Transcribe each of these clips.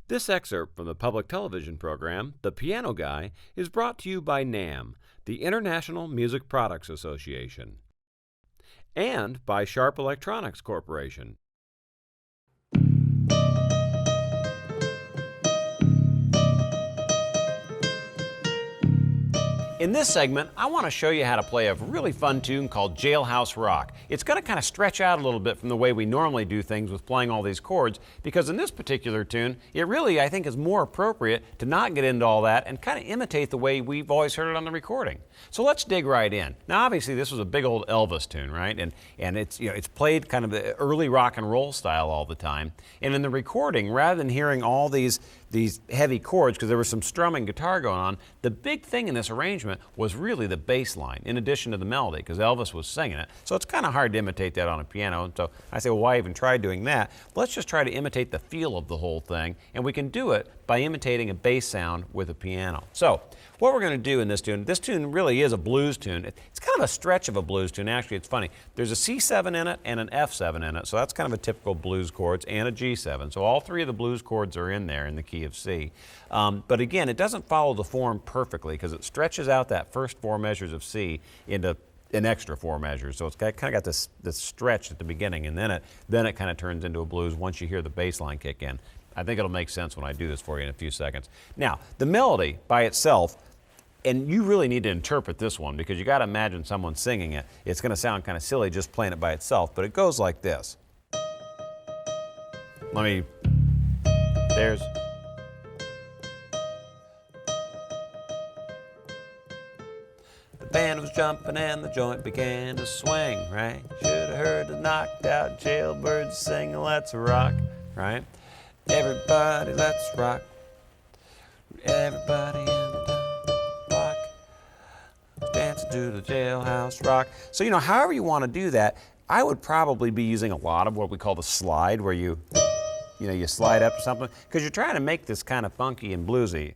This excerpt from the public television program, The Piano Guy, is brought to you by NAMM, the International Music Products Association, and by Sharp Electronics Corporation. In this segment, I want to show you how to play a really fun tune called Jailhouse Rock. It's going to kind of stretch out a little bit from the way we normally do things with playing all these chords, because in this particular tune, it really, I think, is more appropriate to not get into all that and kind of imitate the way we've always heard it on the recording. So let's dig right in. Now, obviously, this was a big old Elvis tune, right? And it's, it's played kind of the early rock and roll style all the time. And in the recording, rather than hearing all these heavy chords, because there was some strumming guitar going on, the big thing in this arrangement was really the bass line, in addition to the melody, because Elvis was singing it. So it's kind of hard to imitate that on a piano. And so I say, well, why even try doing that? Let's just try to imitate the feel of the whole thing, and we can do it by imitating a bass sound with a piano. So what we're going to do in this tune really is a blues tune. It's kind of a stretch of a blues tune. Actually, it's funny. There's a C7 in it and an F7 in it, so that's kind of a typical blues chords, and a G7. So all three of the blues chords are in there in the key of C. But again, it doesn't follow the form perfectly because it stretches out that first four measures of C into an extra four measures. So it's kind of got this stretch at the beginning, and then it kind of turns into a blues once you hear the bass line kick in. I think it'll make sense when I do this for you in a few seconds. Now, the melody by itself, and you really need to interpret this one because you got to imagine someone singing it. It's going to sound kind of silly just playing it by itself, but it goes like this. There's. The band was jumping and the joint began to swing, right? Should have heard the knocked out jailbirds sing, let's rock, right? Everybody, let's rock. Everybody in the block, dancing to the Jailhouse Rock. So, however you want to do that, I would probably be using a lot of what we call the slide, where you slide up to something, because you're trying to make this kind of funky and bluesy.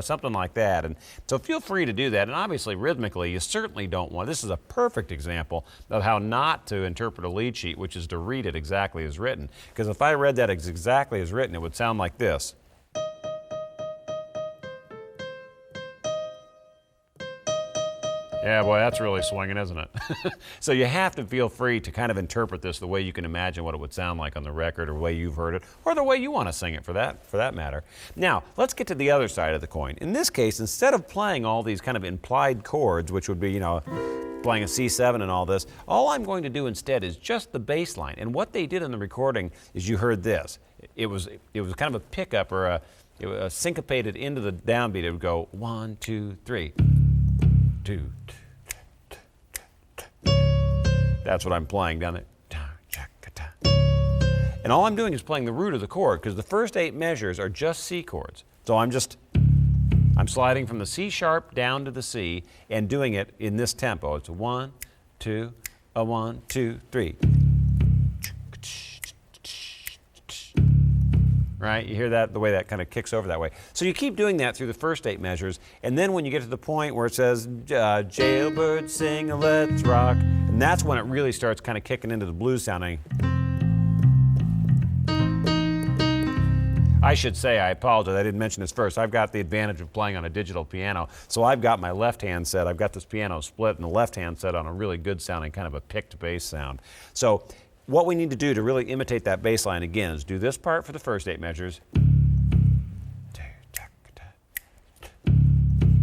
Something like that. And so feel free to do that. And obviously, rhythmically, you certainly don't want, this is a perfect example of how not to interpret a lead sheet, which is to read it exactly as written. Because if I read that exactly as written, it would sound like this. Yeah, boy, that's really swinging, isn't it? So you have to feel free to kind of interpret this the way you can imagine what it would sound like on the record, or the way you've heard it, or the way you want to sing it for that matter. Now, let's get to the other side of the coin. In this case, instead of playing all these kind of implied chords, which would be, playing a C7 and all this, all I'm going to do instead is just the bass line. And what they did in the recording is you heard this. It was kind of a pickup, or a syncopated into the downbeat. It would go 1, 2, 3. That's what I'm playing down there. And all I'm doing is playing the root of the chord, because the first 8 measures are just C chords. So I'm sliding from the C sharp down to the C and doing it in this tempo. It's a 1, 2, a 1, 2, 3. Right? You hear that, the way that kind of kicks over that way. So you keep doing that through the first 8 measures, and then when you get to the point where it says, jailbird sing a let's rock, and that's when it really starts kind of kicking into the blues sounding. I should say, I apologize, I didn't mention this first. I've got the advantage of playing on a digital piano, so I've got my left hand set, I've got this piano split, and the left hand set on a really good sounding kind of a picked bass sound. So what we need to do to really imitate that bass line again is do this part for the first 8 measures.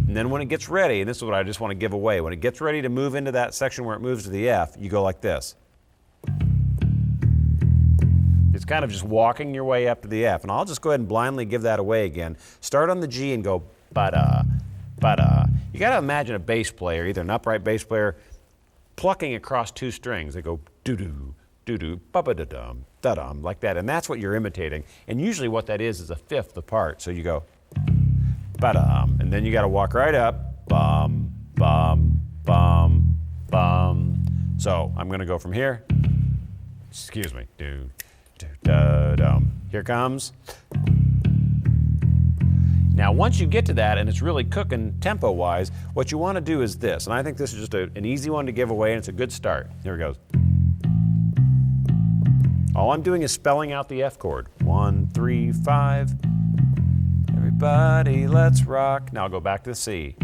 And then when it gets ready, and this is what I just want to give away, when it gets ready to move into that section where it moves to the F, you go like this. It's kind of just walking your way up to the F. And I'll just go ahead and blindly give that away again. Start on the G and go ba-da, ba-da. You got to imagine a bass player, either an upright bass player, plucking across 2 strings. They go doo-doo, doo-doo, ba-ba-da-dum, da-dum, like that. And that's what you're imitating. And usually what that is a fifth apart. So you go ba-dum, and then you got to walk right up, bum, bum, bum, bum. So I'm going to go from here. Excuse me. Do, do, da, dum. Here comes. Now, once you get to that and it's really cooking tempo-wise, what you want to do is this. And I think this is just an easy one to give away, and it's a good start. Here it goes. All I'm doing is spelling out the F chord. 1, 3, 5. Everybody, let's rock. Now I'll go back to the C.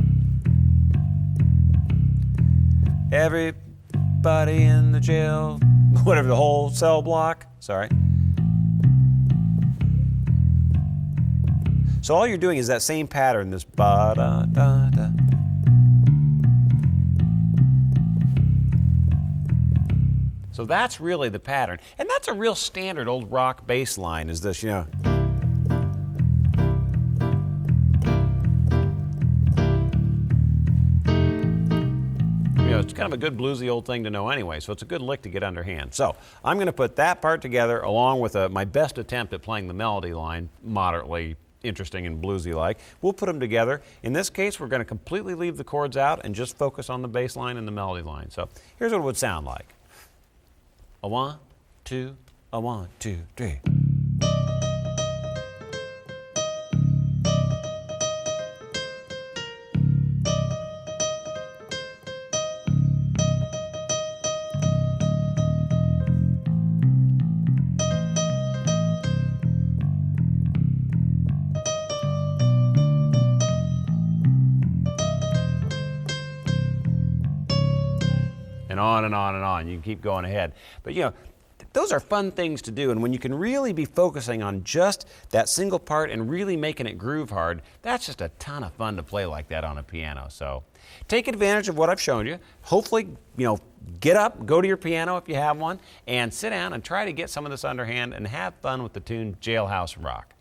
Everybody in the jail, whatever, the whole cell block. Sorry. So all you're doing is that same pattern, this ba-da-da-da. So that's really the pattern. And that's a real standard old rock bass line, is this, you know. You know, it's kind of a good bluesy old thing to know anyway, so it's a good lick to get underhand. So I'm going to put that part together along with my best attempt at playing the melody line, moderately interesting and bluesy like. We'll put them together. In this case, we're going to completely leave the chords out and just focus on the bass line and the melody line. So here's what it would sound like. A 1, 2, a 1, 2, 3. And on and on and on. You can keep going ahead. But you know, those are fun things to do, and when you can really be focusing on just that single part and really making it groove hard, that's just a ton of fun to play like that on a piano. So take advantage of what I've shown you. Hopefully, you know, get up, go to your piano if you have one, and sit down and try to get some of this underhand and have fun with the tune Jailhouse Rock.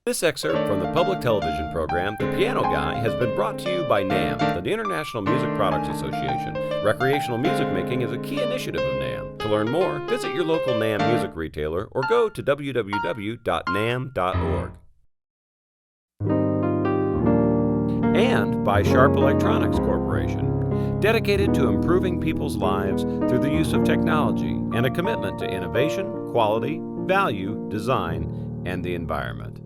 This excerpt from the public television program, The Piano Guy, has been brought to you by NAMM, the International Music Products Association. Recreational music making is a key initiative of NAMM. To learn more, visit your local NAMM music retailer or go to www.namm.org. And by Sharp Electronics Corporation, dedicated to improving people's lives through the use of technology and a commitment to innovation, quality, value, design, and the environment.